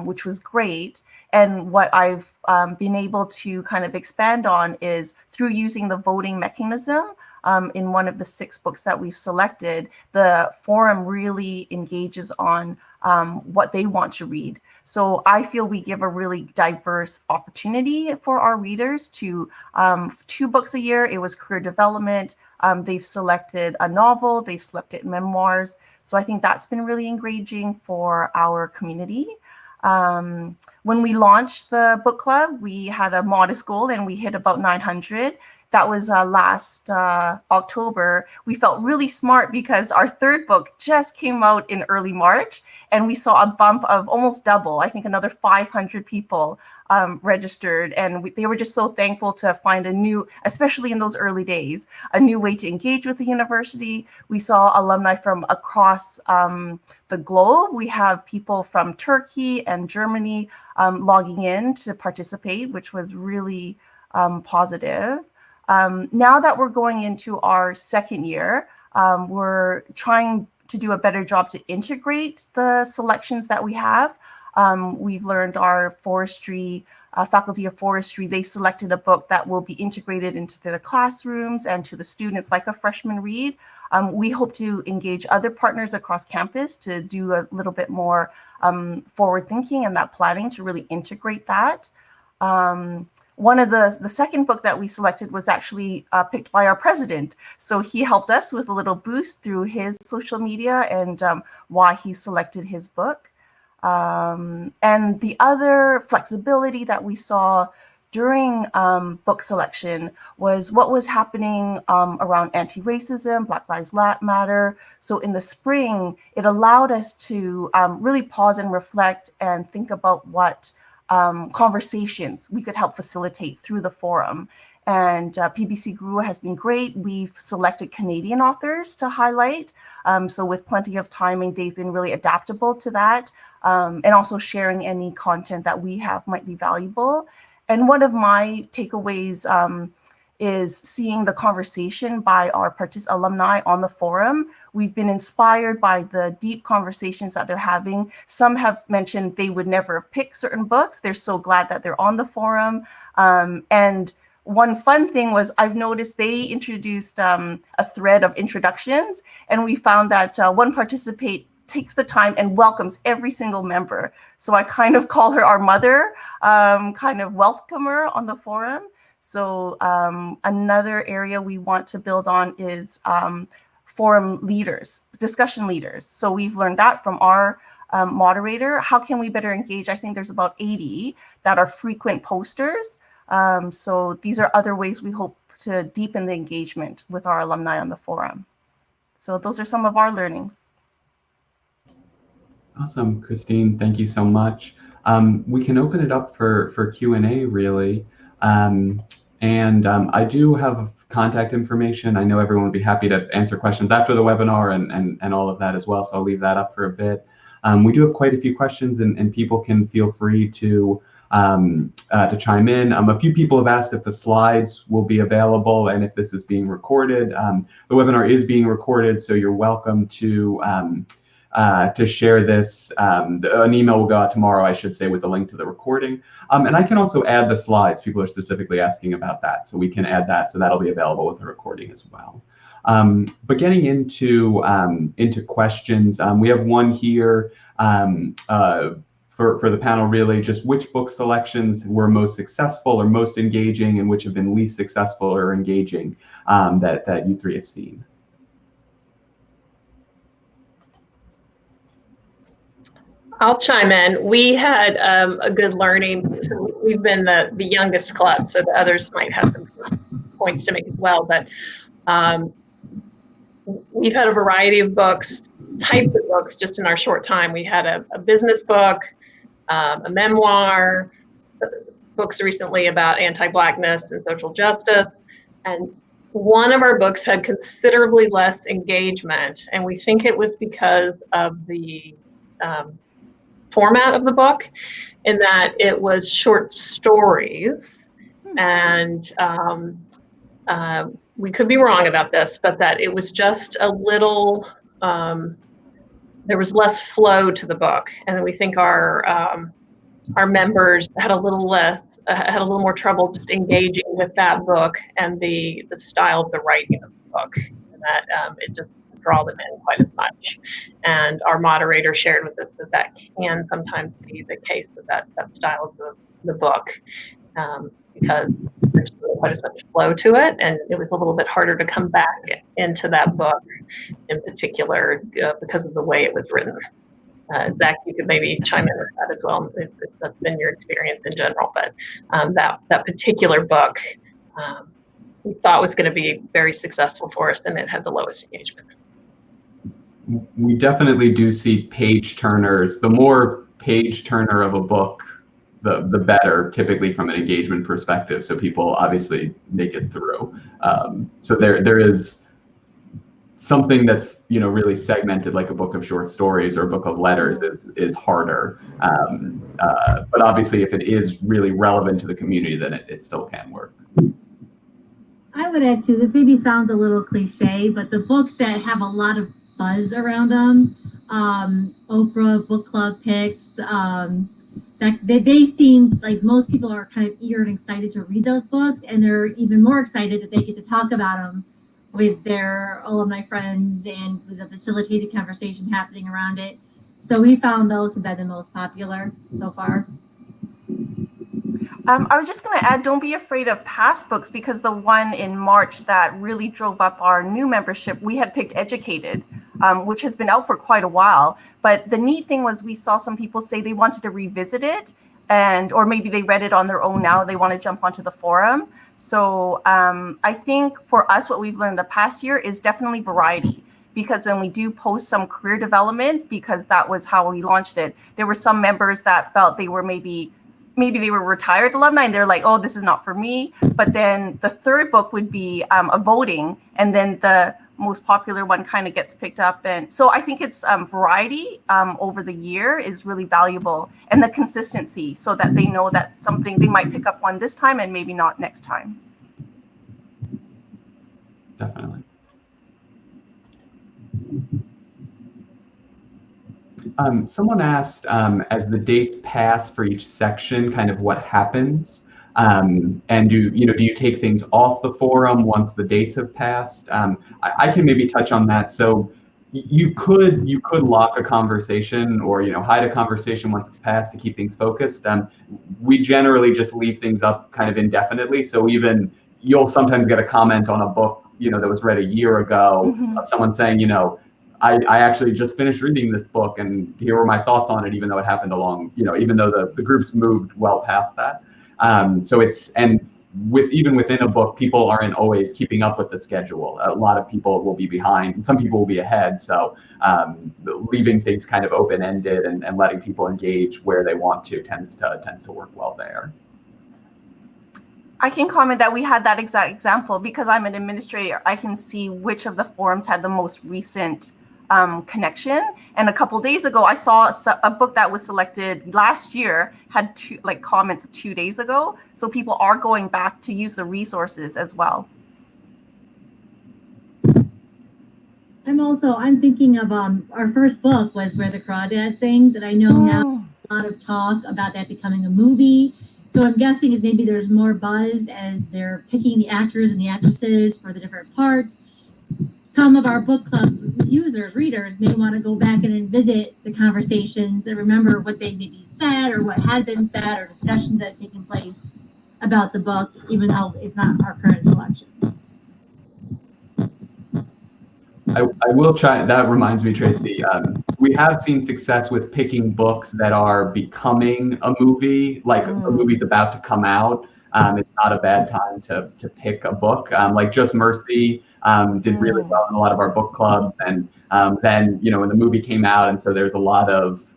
S4: which was great. And what I've been able to kind of expand on is through using the voting mechanism in one of the 6 books that we've selected, the forum really engages on what they want to read. So I feel we give a really diverse opportunity for our readers to 2 books a year. It was career development. They've selected a novel. They've selected memoirs. So I think that's been really engaging for our community. When we launched the book club, we had a modest goal and we hit about 900. That was last October. We felt really smart because our 3rd book just came out in early March, and we saw a bump of almost double. I think another 500 people registered, and they were just so thankful to find a new, especially in those early days, a new way to engage with the university. We saw alumni from across the globe. We have people from Turkey and Germany logging in to participate, which was really positive. Now that we're going into our 2nd year, we're trying to do a better job to integrate the selections that we have. We've learned our forestry, faculty of forestry, they selected a book that will be integrated into the classrooms and to the students like a freshman read. We hope to engage other partners across campus to do a little bit more forward thinking and that planning to really integrate that. one of the second book that we selected was actually picked by our president. So he helped us with a little boost through his social media and why he selected his book. And the other flexibility that we saw during book selection was what was happening around anti-racism, Black Lives Matter. So in the spring, it allowed us to really pause and reflect and think about what conversations we could help facilitate through the forum. And PBC GRU has been great. We've selected Canadian authors to highlight. So with plenty of timing, they've been really adaptable to that, and also sharing any content that we have might be valuable. And one of my takeaways is seeing the conversation by our alumni on the forum. We've been inspired by the deep conversations that they're having. Some have mentioned they would never have picked certain books. They're so glad that they're on the forum. And one fun thing was I've noticed they introduced a thread of introductions, and we found that one participant takes the time and welcomes every single member. So I kind of call her our mother, kind of welcome her on the forum. So another area we want to build on is forum leaders, discussion leaders. So we've learned that from our moderator. How can we better engage? I think there's about 80 that are frequent posters. So these are other ways we hope to deepen the engagement with our alumni on the forum. So those are some of our learnings.
S1: Awesome, Christine, thank you so much. We can open it up for Q&A really. I do have contact information. I know everyone would be happy to answer questions after the webinar and all of that as well, so I'll leave that up for a bit. We do have quite a few questions, and people can feel free to chime in. A few people have asked if the slides will be available and if this is being recorded. The webinar is being recorded, so you're welcome to share this. An email will go out tomorrow, I should say, with the link to the recording. And I can also add the slides. People are specifically asking about that, so we can add that, so that'll be available with the recording as well. But getting into questions, we have one here for the panel, really, just which book selections were most successful or most engaging, and which have been least successful or engaging that you three have seen.
S2: I'll chime in. We had a good learning. So we've been the youngest club, so the others might have some points to make as well. But we've had a variety of books, types of books, just in our short time. We had a business book, a memoir, books recently about anti-Blackness and social justice. And one of our books had considerably less engagement, and we think it was because of the format of the book, in that it was short stories, and we could be wrong about this, but that it was just a little, there was less flow to the book, and we think our members had a little more trouble just engaging with that book and the style of the writing of the book, and that it just draw them in quite as much. And our moderator shared with us that can sometimes be the case, that style of the book, because there's quite as much flow to it, and it was a little bit harder to come back into that book in particular because of the way it was written. Zach, you could maybe chime in with that as well, if that's been your experience in general, but that particular book we thought was going to be very successful for us, and it had the lowest engagement.
S1: We definitely do see page turners. The more page turner of a book, the better, typically from an engagement perspective. So people obviously make it through. So there is something that's really segmented, like a book of short stories or a book of letters is harder. But obviously, if it is really relevant to the community, then it still can work.
S3: I would add too, this maybe sounds a little cliche, but the books that have a lot of buzz around them, Oprah book club picks, that they seem like most people are kind of eager and excited to read those books, and they're even more excited that they get to talk about them with their alumni friends and with a facilitated conversation happening around it. So we found those have been the most popular so far.
S4: I was just going to add, don't be afraid of past books, because the one in March that really drove up our new membership, we had picked Educated, which has been out for quite a while. But the neat thing was we saw some people say they wanted to revisit it, or maybe they read it on their own now, they want to jump onto the forum. So I think for us, what we've learned the past year is definitely variety. Because when we do post some career development, because that was how we launched it, there were some members that felt they were maybe they were retired alumni and they're like, oh, this is not for me. But then the third book would be a voting, and then the most popular one kind of gets picked up. And so I think it's variety over the year is really valuable, and the consistency, so that they know that something they might pick up one this time and maybe not next time.
S1: Definitely. Someone asked, as the dates pass for each section, kind of what happens, and do you take things off the forum once the dates have passed? I can maybe touch on that. So you could lock a conversation, or hide a conversation once it's passed to keep things focused. We generally just leave things up kind of indefinitely. So even you'll sometimes get a comment on a book that was read a year ago, of someone saying, I actually just finished reading this book, and here were my thoughts on it, even though it happened even though the groups moved well past that. So even within a book, people aren't always keeping up with the schedule. A lot of people will be behind, and some people will be ahead. So leaving things kind of open-ended and letting people engage where they want to tends to work well there.
S4: I can comment that we had that exact example, because I'm an administrator. I can see which of the forums had the most recent connection. And a couple days ago, I saw a book that was selected last year had comments 2 days ago. So people are going back to use the resources as well.
S3: I'm thinking of our first book was Where the Crawdad Sings, and I know now a lot of talk about that becoming a movie. So I'm guessing is maybe there's more buzz as they're picking the actors and the actresses for the different parts. Some of our book club readers may want to go back and then visit the conversations and remember what they maybe said or what had been said or discussions that had taken place about the book, even though it's not our current selection.
S1: I will try. That reminds me, Tracy. We have seen success with picking books that are becoming a movie, like a movie's about to come out. It's not a bad time to pick a book. Like Just Mercy did really well in a lot of our book clubs, and then when the movie came out, and so there's a lot of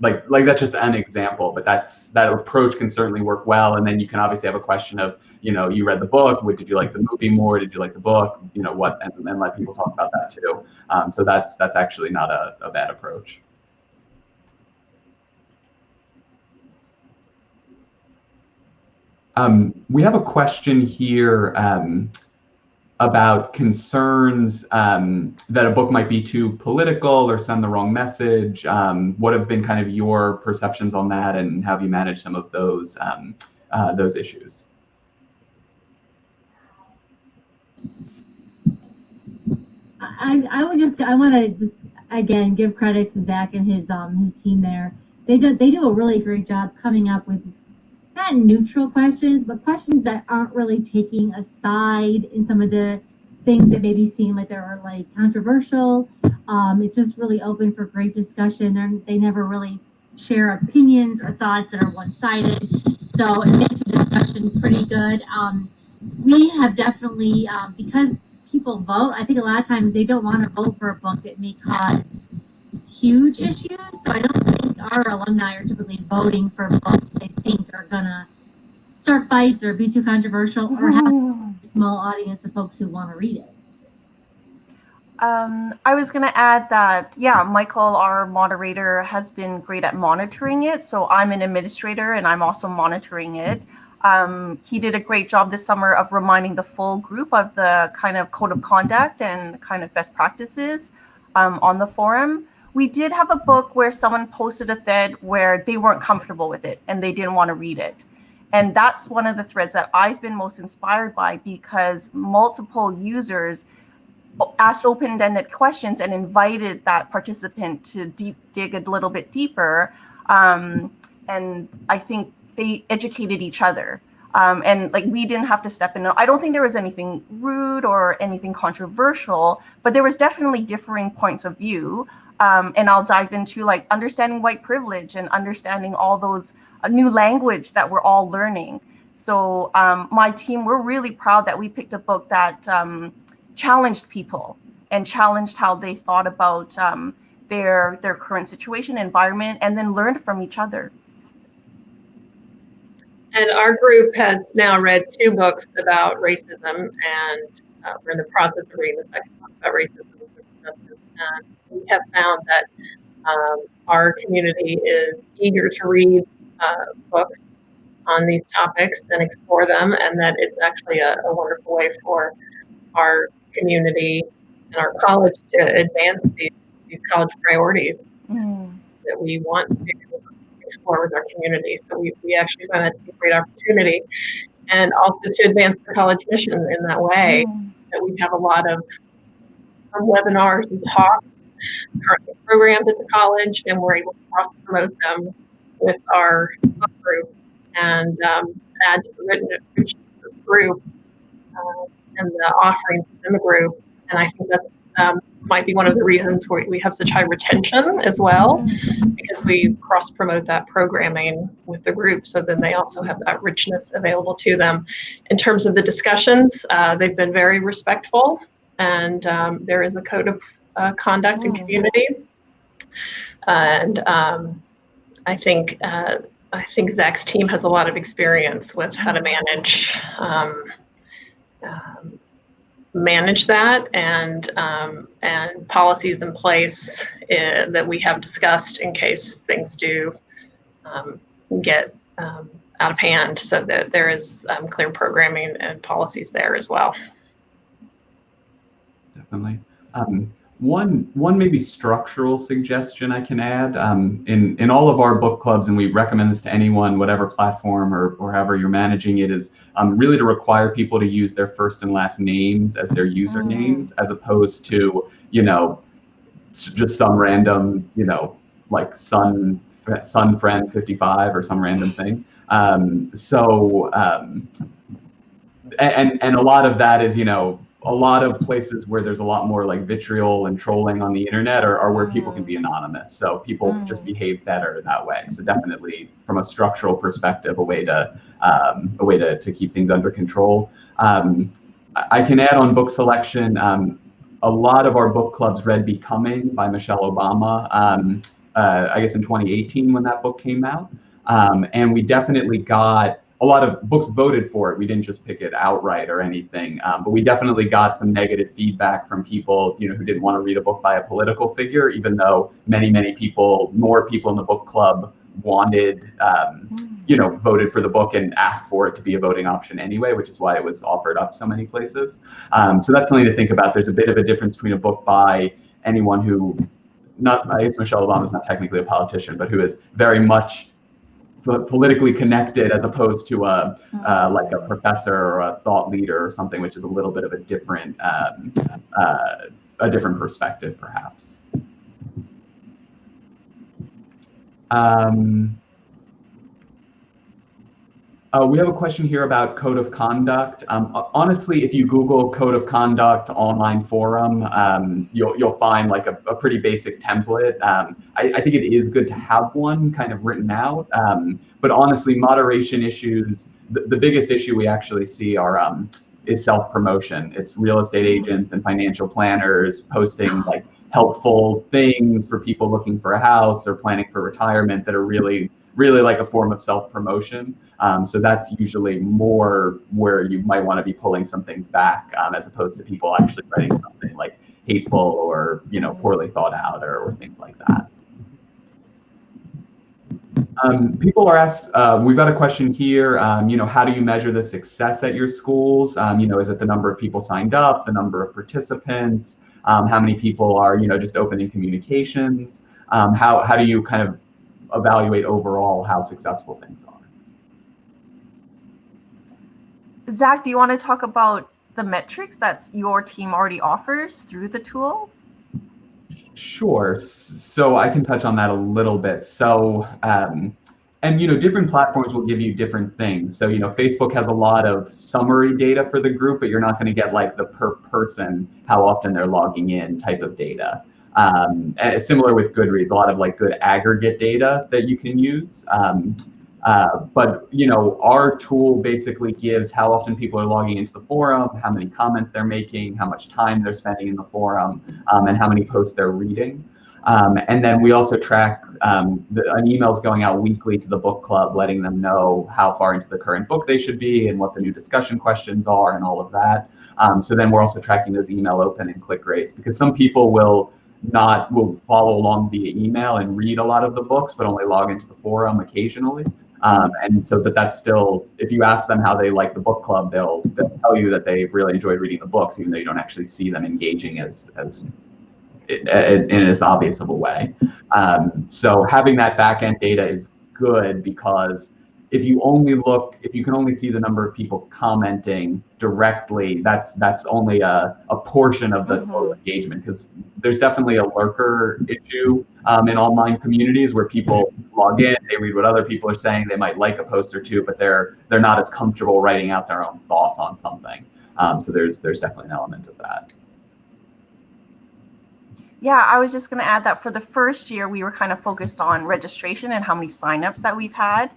S1: like that's just an example, but that approach can certainly work well. And then you can obviously have a question of you read the book. Did you like the movie more? Did you like the book? What? And let people talk about that too. So that's actually not a bad approach. We have a question here about concerns that a book might be too political or send the wrong message. What have been kind of your perceptions on that, and how have you managed some of those issues?
S3: I want to just again give credit to Zach and his team there. They do a really great job coming up with not neutral questions, but questions that aren't really taking a side in some of the things that maybe seem like they're like controversial. It's just really open for great discussion. They never really share opinions or thoughts that are one-sided. So it makes the discussion pretty good. We have definitely, because people vote, I think a lot of times they don't want to vote for a book that may cause huge issues. So I don't think our alumni are typically voting for books they think are gonna start fights or be too controversial or have a small audience of folks who want to read it.
S4: I was going to add that, Michael, our moderator, has been great at monitoring it. So I'm an administrator and I'm also monitoring it. He did a great job this summer of reminding the full group of the kind of code of conduct and kind of best practices on the forum. We did have a book where someone posted a thread where they weren't comfortable with it and they didn't want to read it. And that's one of the threads that I've been most inspired by, because multiple users asked open-ended questions and invited that participant to dig a little bit deeper. And I think they educated each other. And like we didn't have to step in. I don't think there was anything rude or anything controversial, but there was definitely differing points of view. And I'll dive into like understanding white privilege and understanding all those new language that we're all learning. So my team, we're really proud that we picked a book that challenged people and challenged how they thought about their current situation, environment, and then learned from each other.
S2: And our group has now read 2 books about racism, and we're in the process of reading the second book about racism and social justice. And we have found that our community is eager to read books on these topics and explore them, and that it's actually a wonderful way for our community and our college to advance these college priorities that we want to explore with our community. So we actually find that to be a great opportunity, and also to advance the college mission in that way. That we have a lot of webinars and talks currently programmed at the college, and we're able to cross-promote them with our book group and add to the richness of the group and the offerings in the group. And I think that's might be one of the reasons we have such high retention as well, because we cross-promote that programming with the group, so then they also have that richness available to them. In terms of the discussions, they've been very respectful, and there is a code of conduct and community. And I think Zach's team has a lot of experience with how to manage that, and policies in place that we have discussed in case things do get out of hand, so that there is clear programming and policies there as well.
S1: Definitely. One maybe structural suggestion I can add in all of our book clubs, and we recommend this to anyone, whatever platform or however you're managing it, is really to require people to use their first and last names as their usernames, as opposed to, just some random, like son friend 55 or some random thing. And a lot of that is, a lot of places where there's a lot more like vitriol and trolling on the internet are where people can be anonymous. So people just behave better that way. So definitely from a structural perspective, a way to keep things under control. I can add on book selection. A lot of our book clubs read Becoming by Michelle Obama, I guess in 2018 when that book came out. And we definitely got a lot of books voted for it. We didn't just pick it outright or anything, but we definitely got some negative feedback from people, who didn't want to read a book by a political figure, even though more people in the book club wanted, voted for the book and asked for it to be a voting option anyway, which is why it was offered up so many places. So that's something to think about. There's a bit of a difference between a book by anyone who, I guess Michelle Obama is not technically a politician, but who is very much politically connected, as opposed to like a professor or a thought leader or something, which is a little bit of a different perspective, perhaps. We have a question here about code of conduct. Honestly, if you Google code of conduct online forum, you'll find like a pretty basic template. I think it is good to have one kind of written out. But honestly, moderation issues, the biggest issue we actually see is self-promotion. It's real estate agents and financial planners posting like helpful things for people looking for a house or planning for retirement that are really like a form of self-promotion. So that's usually more where you might want to be pulling some things back, as opposed to people actually writing something like hateful or poorly thought out or things like that. People are asked, we've got a question here, how do you measure the success at your schools? Is it the number of people signed up, the number of participants, how many people are just opening communications? How do you kind of evaluate overall how successful things are?
S4: Zach, do you want to talk about the metrics that your team already offers through the tool?
S1: Sure. So I can touch on that a little bit. So And different platforms will give you different things. So Facebook has a lot of summary data for the group, but you're not going to get like the per person, how often they're logging in type of data. And similar with Goodreads, a lot of like good aggregate data that you can use. But our tool basically gives how often people are logging into the forum, how many comments they're making, how much time they're spending in the forum, and how many posts they're reading. And then we also track an email's going out weekly to the book club, letting them know how far into the current book they should be and what the new discussion questions are and all of that. So then we're also tracking those email open and click rates, because some people will follow along via email and read a lot of the books, but only log into the forum occasionally. And so that's still, if you ask them how they like the book club, they'll tell you that they've really enjoyed reading the books, even though you don't actually see them engaging in as obvious of a way. So having that back-end data is good, because if you can only see the number of people commenting directly, that's only a portion of the total engagement, because there's definitely a lurker issue in online communities where people log in, they read what other people are saying, they might like a post or two, but they're not as comfortable writing out their own thoughts on something. So there's definitely an element of that.
S4: Yeah, I was just going to add that for the first year, we were kind of focused on registration and how many signups that we've had.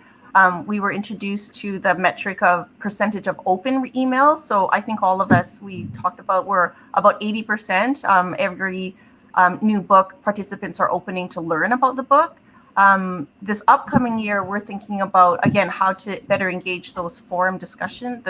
S4: We were introduced to the metric of percentage of open emails. So I think all of us, we talked about, we're about 80%. Every new book participants are opening to learn about the book. This upcoming year, we're thinking about, again, how to better engage those forum discussion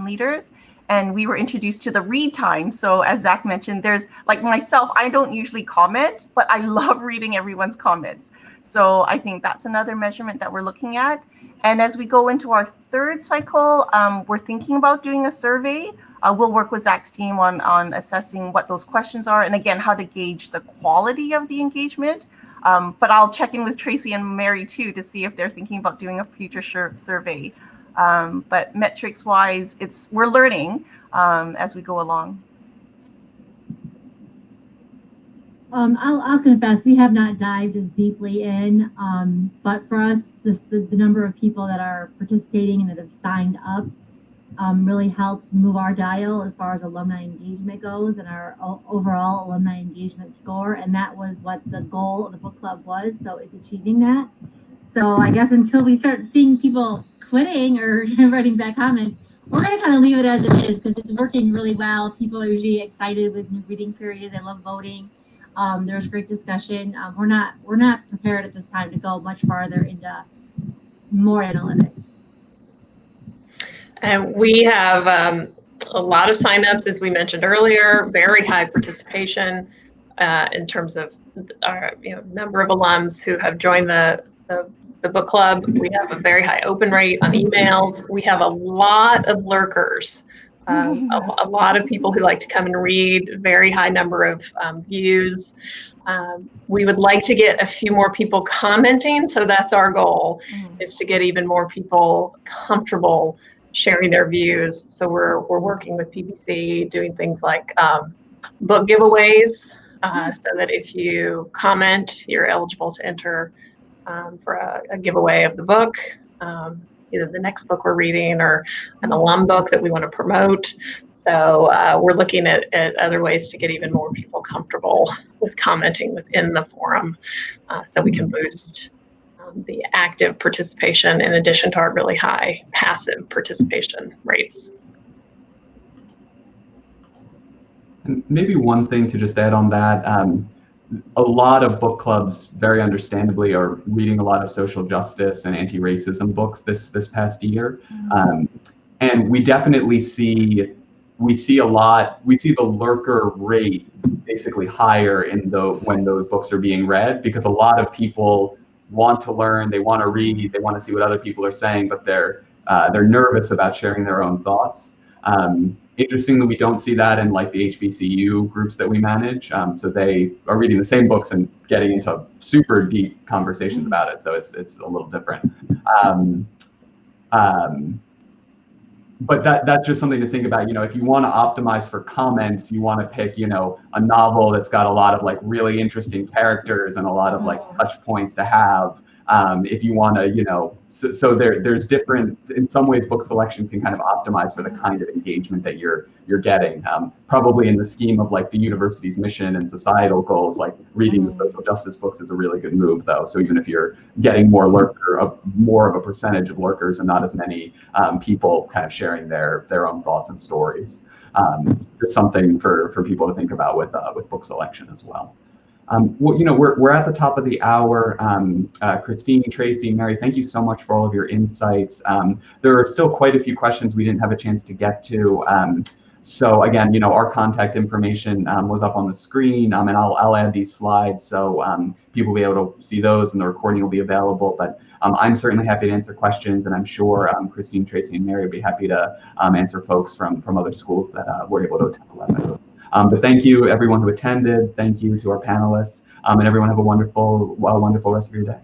S4: leaders. And we were introduced to the read time. So as Zach mentioned, there's like myself, I don't usually comment, but I love reading everyone's comments. So I think that's another measurement that we're looking at. And as we go into our third cycle, we're thinking about doing a survey. We'll work with Zach's team on assessing what those questions are, and again, how to gauge the quality of the engagement. But I'll check in with Tracy and Mary too to see if they're thinking about doing a future survey. But metrics wise, we're learning as we go along.
S3: I'll confess, we have not dived as deeply in, but for us, the number of people that are participating and that have signed up really helps move our dial as far as alumni engagement goes and our overall alumni engagement score. And that was what the goal of the book club was. So it's achieving that. So I guess until we start seeing people quitting or writing back comments, we're going to kind of leave it as it is, because it's working really well. People are usually excited with new reading periods. They love voting. There's great discussion. We're not prepared at this time to go much farther into more analytics.
S2: And we have a lot of signups, as we mentioned earlier, very high participation in terms of our number of alums who have joined the book club. We have a very high open rate on emails. We have a lot of lurkers, a lot of people who like to come and read, very high number of views. We would like to get a few more people commenting. So that's our goal, is to get even more people comfortable sharing their views. So we're working with PBC, doing things like book giveaways, so that if you comment, you're eligible to enter for a giveaway of the book, either the next book we're reading or an alum book that we want to promote. So we're looking at other ways to get even more people comfortable with commenting within the forum, so we can boost the active participation in addition to our really high passive participation rates.
S1: And maybe one thing to just add on that, a lot of book clubs, very understandably, are reading a lot of social justice and anti-racism books this past year. And we definitely see the lurker rate basically higher when those books are being read, because a lot of people want to learn, they want to read, they want to see what other people are saying, but they're nervous about sharing their own thoughts. Interestingly, we don't see that in like the HBCU groups that we manage. So they are reading the same books and getting into super deep conversations about it. So it's a little different. But that's just something to think about. If you want to optimize for comments, you want to pick, a novel that's got a lot of like really interesting characters and a lot of like touch points to have. if you want to, so there's different, in some ways, book selection can kind of optimize for the kind of engagement that you're getting. Probably in the scheme of like the university's mission and societal goals, like reading the social justice books is a really good move, though. So even if you're getting more of a percentage of lurkers and not as many people kind of sharing their own thoughts and stories, it's something for people to think about with book selection as well. Well, we're at the top of the hour. Christine, Tracy, Mary, thank you so much for all of your insights. There are still quite a few questions we didn't have a chance to get to. So again, our contact information was up on the screen, and I'll add these slides so people will be able to see those, and the recording will be available. But I'm certainly happy to answer questions, and I'm sure Christine, Tracy, and Mary would be happy to answer folks from other schools that were able to attend the webinar. But thank you, everyone who attended. Thank you to our panelists, and everyone have a wonderful rest of your day.